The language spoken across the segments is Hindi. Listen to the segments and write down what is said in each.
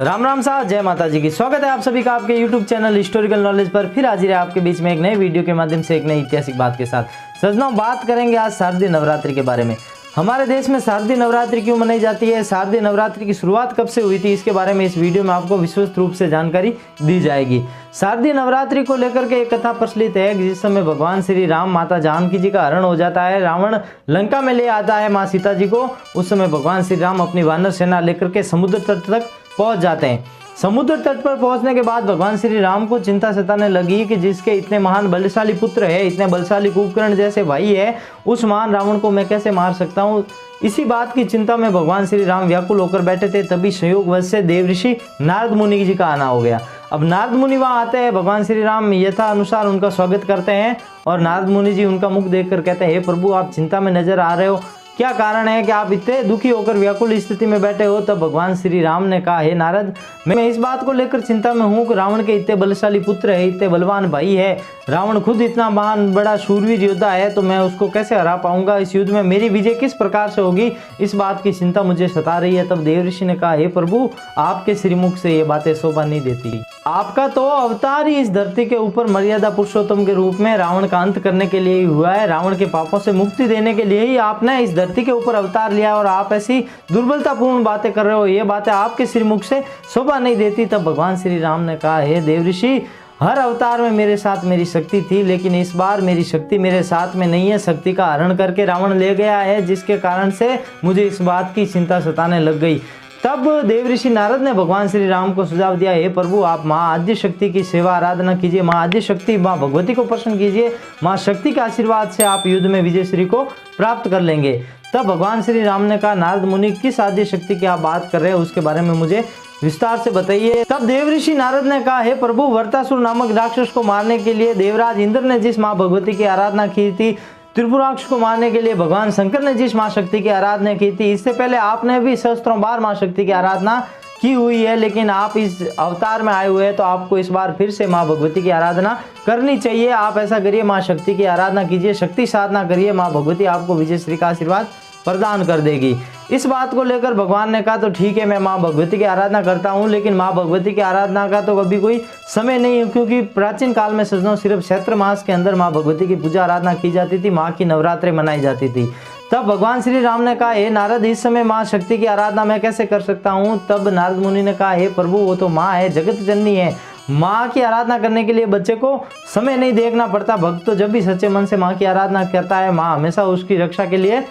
राम राम साहब, जय माता जी की। स्वागत है आप सभी का आपके YouTube चैनल हिस्टोरिकल नॉलेज पर। फिर हाजिर है आपके बीच में एक नए वीडियो के माध्यम से एक नई ऐतिहासिक बात के साथ। सज्जनों, बात करेंगे आज शारदीय नवरात्रि के बारे में। हमारे देश में शारदीय नवरात्रि क्यों मनाई जाती है, शारदीय नवरात्रि की शुरुआत कब से हुई थी, इसके बारे में इस वीडियो में आपको विस्तृत रूप से जानकारी दी जाएगी। शारदीय नवरात्रि को लेकर के एक कथा प्रचलित है। जिस समय भगवान श्री राम माता जानकी जी का हरण हो जाता है, रावण लंका में ले आता है माँ सीता जी को, उस समय भगवान श्री राम अपनी वानर सेना लेकर के समुद्र तट तक पहुंच जाते हैं। समुद्र तट पर पहुंचने के बाद भगवान श्री राम को चिंता सताने लगी कि जिसके इतने महान बलशाली पुत्र है, इतने बलशाली कुंभकर्ण जैसे भाई है, उस महान रावण को मैं कैसे मार सकता हूं। इसी बात की चिंता में भगवान श्री राम व्याकुल होकर बैठे थे। तभी संयोगवश से देवऋषि नारद मुनि जी का आना हो गया। अब नारद मुनि वहां आते हैं, भगवान श्री राम यथा अनुसार उनका स्वागत करते हैं और नारद मुनि जी उनका मुख देखकर कहते हैं, हे प्रभु, आप चिंता में नजर आ रहे हो, क्या कारण है कि आप इतने दुखी होकर व्याकुल स्थिति में बैठे हो। तब भगवान श्री राम ने कहा, हे नारद, मैं इस बात को लेकर चिंता में हूँ कि रावण के इतने बलशाली पुत्र है, इतने बलवान भाई है, रावण खुद इतना महान बड़ा शूरवीर योद्धा है, तो मैं उसको कैसे हरा पाऊंगा। इस युद्ध में मेरी विजय किस प्रकार से होगी, इस बात की चिंता मुझे सता रही है। तब देवऋषि ने कहा, हे प्रभु, आपके श्रीमुख से ये बातें शोभा नहीं देती। आपका तो अवतार ही इस धरती के ऊपर मर्यादा पुरुषोत्तम के रूप में रावण का अंत करने के लिए ही हुआ है। रावण के पापों से मुक्ति देने के लिए ही आपने इस धरती के ऊपर अवतार लिया और आप ऐसी दुर्बलतापूर्ण बातें कर रहे हो, ये बातें आपके श्रीमुख से शोभा नहीं देती। तब भगवान श्री राम ने कहा, हे देवऋषि, हर अवतार में मेरे साथ मेरी शक्ति थी, लेकिन इस बार मेरी शक्ति मेरे साथ में नहीं है। शक्ति का हरण करके रावण ले गया है, जिसके कारण से मुझे इस बात की चिंता सताने लग गई। तब देवऋषि नारद ने भगवान श्री राम को सुझाव दिया, हे प्रभु, आप माँ आद्य शक्ति की सेवा आराधना कीजिए, माँ आद्य शक्ति माँ भगवती को प्रसन्न कीजिए, माँ शक्ति के आशीर्वाद से आप युद्ध में विजय श्री को प्राप्त कर लेंगे। तब भगवान श्री राम ने कहा, नारद मुनि, किस आद्य शक्ति की आप बात कर रहे हैं, उसके बारे में मुझे विस्तार से बताइए। तब देवऋषि नारद ने कहा, हे प्रभु, वर्तासुर नामक राक्षस को मारने के लिए देवराज इंद्र ने जिस माँ भगवती की आराधना की थी, त्रिपुराक्ष को मारने के लिए भगवान शंकर ने जिस माँ शक्ति की आराधना की थी, इससे पहले आपने भी सहस्त्रों बार माँ शक्ति की आराधना की हुई है, लेकिन आप इस अवतार में आए हुए हैं, तो आपको इस बार फिर से माँ भगवती की आराधना करनी चाहिए। आप ऐसा करिए, माँ शक्ति की आराधना कीजिए, शक्ति साधना करिए, माँ भगवती आपको विजय श्री का आशीर्वाद प्रदान कर देगी। इस बात को लेकर भगवान ने कहा, तो ठीक है, मैं माँ भगवती की आराधना करता हूँ, लेकिन माँ भगवती की आराधना का तो कभी कोई समय नहीं है, क्योंकि प्राचीन काल में सज्जनों सिर्फ चैत्र मास के अंदर माँ भगवती की पूजा आराधना की जाती थी, माँ की नवरात्रि मनाई जाती थी। तब भगवान श्री राम ने कहा, हे नारद, इस समय माँ शक्ति की आराधना मैं कैसे कर सकता हूँ। तब नारद मुनि ने कहा, हे प्रभु, वो तो माँ है, जगत जननी है, माँ की आराधना करने के लिए बच्चे को समय नहीं देखना पड़ता। भक्त तो जब भी सच्चे मन से माँ की आराधना करता है, माँ हमेशा उसकी रक्षा के लिए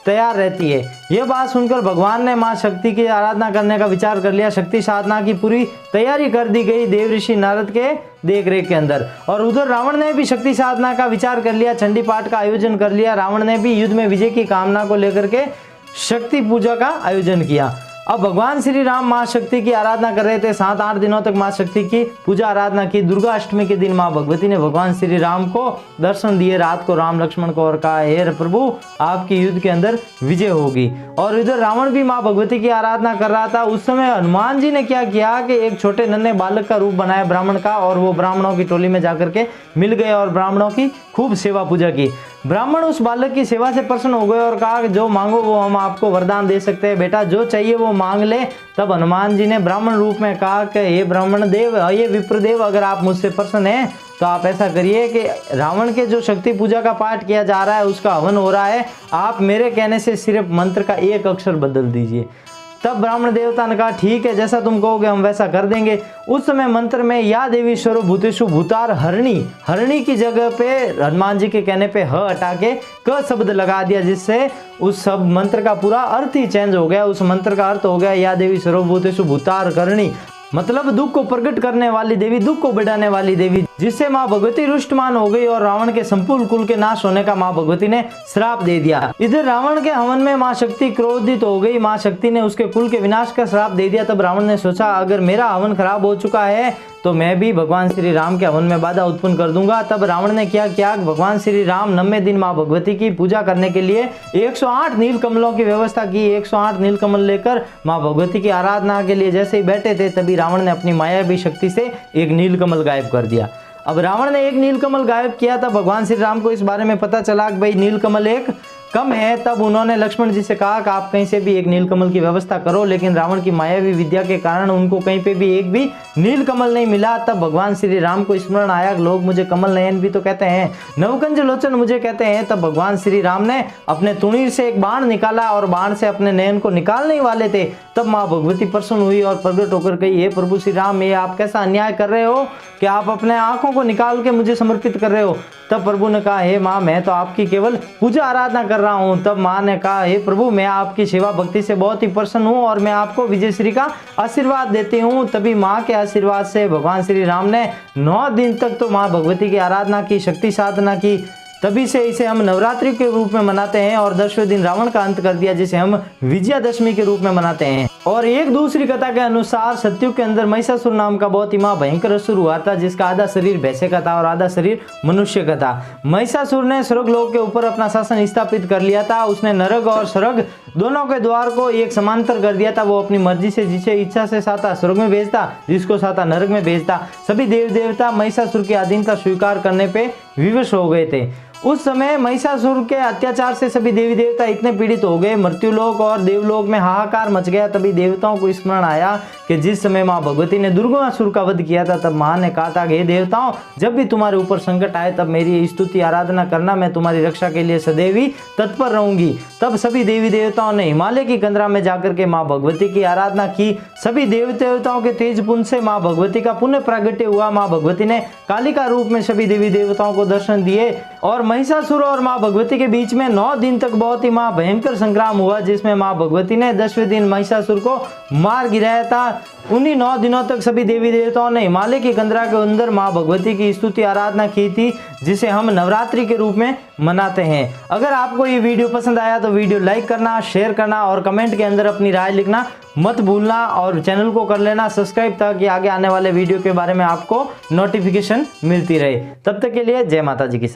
तैयार रहती है। यह बात सुनकर भगवान ने माँ शक्ति की आराधना करने का विचार कर लिया। शक्ति साधना की पूरी तैयारी कर दी गई देवऋषि नारद के देखरेख के अंदर। और उधर रावण ने भी शक्ति साधना का विचार कर लिया, चंडी पाठ का आयोजन कर लिया। रावण ने भी युद्ध में विजय की कामना को लेकर के शक्ति पूजा का आयोजन किया। अब भगवान श्री राम माँ शक्ति की आराधना कर रहे थे। 7-8 दिनों तक माँ शक्ति की पूजा आराधना की। दुर्गा अष्टमी के दिन माँ भगवती ने भगवान श्री राम को दर्शन दिए रात को, राम लक्ष्मण को, और कहा, हे प्रभु, आपकी युद्ध के अंदर विजय होगी। और इधर रावण भी माँ भगवती की आराधना कर रहा था। उस समय हनुमान जी ने क्या किया कि एक छोटे नन्हे बालक का रूप बनाया ब्राह्मण का, और वो ब्राह्मणों की टोली में जाकर के मिल गए और ब्राह्मणों की खूब सेवा पूजा की। ब्राह्मण उस बालक की सेवा से प्रसन्न हो गए और कहा कि जो मांगो वो हम आपको वरदान दे सकते हैं, बेटा जो चाहिए वो मांग ले। तब हनुमान जी ने ब्राह्मण रूप में कहा कि ये ब्राह्मण देव, ये विप्रदेव, अगर आप मुझसे प्रसन्न हैं तो आप ऐसा करिए कि रावण के जो शक्ति पूजा का पाठ किया जा रहा है, उसका हवन हो रहा है, आप मेरे कहने से सिर्फ मंत्र का एक अक्षर बदल दीजिए। तब ब्राह्मण देवता ने कहा, ठीक है, जैसा तुम कहोगे हम वैसा कर देंगे। उस समय मंत्र में या देवी स्वरूप भूतेषु भूतार हरणी, हरणी की जगह पे हनुमान जी के कहने पे ह हटा के क शब्द लगा दिया, जिससे उस सब मंत्र का पूरा अर्थ ही चेंज हो गया। उस मंत्र का अर्थ हो गया या देवी स्वरूप भूतेषु भूतार करणी, मतलब दुख को प्रकट करने वाली देवी, दुख को बढ़ाने वाली देवी, जिससे माँ भगवती रुष्टमान हो गई और रावण के संपूर्ण कुल के नाश होने का माँ भगवती ने श्राप दे दिया। इधर रावण के हवन में माँ शक्ति क्रोधित हो गई, माँ शक्ति ने उसके कुल के विनाश का श्राप दे दिया। तब रावण ने सोचा, अगर मेरा हवन खराब हो चुका है तो मैं भी भगवान श्री राम के हवन में बाधा उत्पन्न कर दूंगा। तब रावण ने क्या किया, भगवान श्री राम 90 दिन माँ भगवती की पूजा करने के लिए 108 नील कमलों की व्यवस्था की। 108 नील कमल लेकर माँ भगवती की आराधना के लिए जैसे ही बैठे थे, तभी रावण ने अपनी मायावी शक्ति से एक नील कमल गायब कर दिया। अब रावण ने एक नीलकमल गायब किया था। भगवान श्री राम को इस बारे में पता चला कि भाई नीलकमल एक कम है, तब उन्होंने लक्ष्मण जी से कहा कि आप कहीं से भी एक नीलकमल की व्यवस्था करो, लेकिन रावण की मायावी विद्या के कारण उनको कहीं पे भी एक भी नीलकमल नहीं मिला। तब भगवान श्री राम को स्मरण आया, लोग मुझे कमल नयन भी तो कहते हैं, नवकंज लोचन मुझे कहते हैं। तब भगवान श्री राम ने अपने तुणीर से एक बाण निकाला और बाण से अपने नयन को निकालने ही वाले थे। तब माँ भगवती प्रसन्न हुई और प्रकट होकर कही, हे प्रभु श्री राम, ये आप कैसा अन्याय कर रहे हो कि आप अपने आंखों को निकाल के मुझे समर्पित कर रहे हो। तब प्रभु ने कहा, हे माँ, मैं तो आपकी केवल पूजा आराधना कर रहा हूँ। तब माँ ने कहा, हे प्रभु, मैं आपकी सेवा भक्ति से बहुत ही प्रसन्न हूँ और मैं आपको विजय श्री का आशीर्वाद देती हूँ। तभी माँ के आशीर्वाद से भगवान श्री राम ने 9 दिन तक तो माँ भगवती की आराधना की, शक्ति साधना की। तभी से इसे हम नवरात्रि के रूप में मनाते हैं और 10वें दिन रावण का अंत कर दिया, जिसे हम विजयादशमी के रूप में मनाते हैं। और एक दूसरी कथा के अनुसार सतयुग के अंदर महिषासुर नाम का बहुत ही भयंकर असुर हुआ था, जिसका आधा शरीर भैंसे का था और आधा शरीर मनुष्य का था। महिषासुर ने स्वर्गलोक के ऊपर अपना शासन स्थापित कर लिया था। उसने नरक और स्वर्ग दोनों के द्वार को एक समांतर कर दिया था। वो अपनी मर्जी से जिसे इच्छा से चाहता स्वर्ग में भेजता, जिसको चाहता नरक में भेजता। सभी देव देवता महिषासुर की अधीनता स्वीकार करने पे विवश हो गए थे। उस समय महिषासुर के अत्याचार से सभी देवी देवता इतने पीड़ित हो गए, मृत्युलोक और देवलोक में हाहाकार मच गया। तभी देवताओं को स्मरण आया कि जिस समय माँ भगवती ने दुर्गासुर का वध किया था, तब माँ ने कहा था कि हे देवताओं, जब भी तुम्हारे ऊपर संकट आए तब मेरी स्तुति आराधना करना, मैं तुम्हारी रक्षा के लिए सदैव ही तत्पर रहूंगी। तब सभी देवी देवताओं ने हिमालय की कंदरा में जाकर के माँ भगवती की आराधना की। सभी देवी देवताओं के तेज पुंज से माँ भगवती का पुण्य प्रागट्य हुआ। माँ भगवती ने कालिका रूप में सभी देवी देवताओं को दर्शन दिए और महिषासुर और माँ भगवती के बीच में 9 दिन तक बहुत ही भयंकर संग्राम हुआ, जिसमें माँ भगवती ने 10वें दिन महिषासुर को मार गिराया था। उन्हीं 9 दिनों तक सभी देवी देवताओं ने हिमालय की कंदरा के अंदर माँ भगवती की स्तुति आराधना की थी, जिसे हम नवरात्रि के रूप में मनाते हैं। अगर आपको ये वीडियो पसंद आया तो वीडियो लाइक करना, शेयर करना और कमेंट के अंदर अपनी राय लिखना मत भूलना और चैनल को कर लेना सब्सक्राइब, ताकि आगे आने वाले वीडियो के बारे में आपको नोटिफिकेशन मिलती रहे। तब तक के लिए जय माता जी की।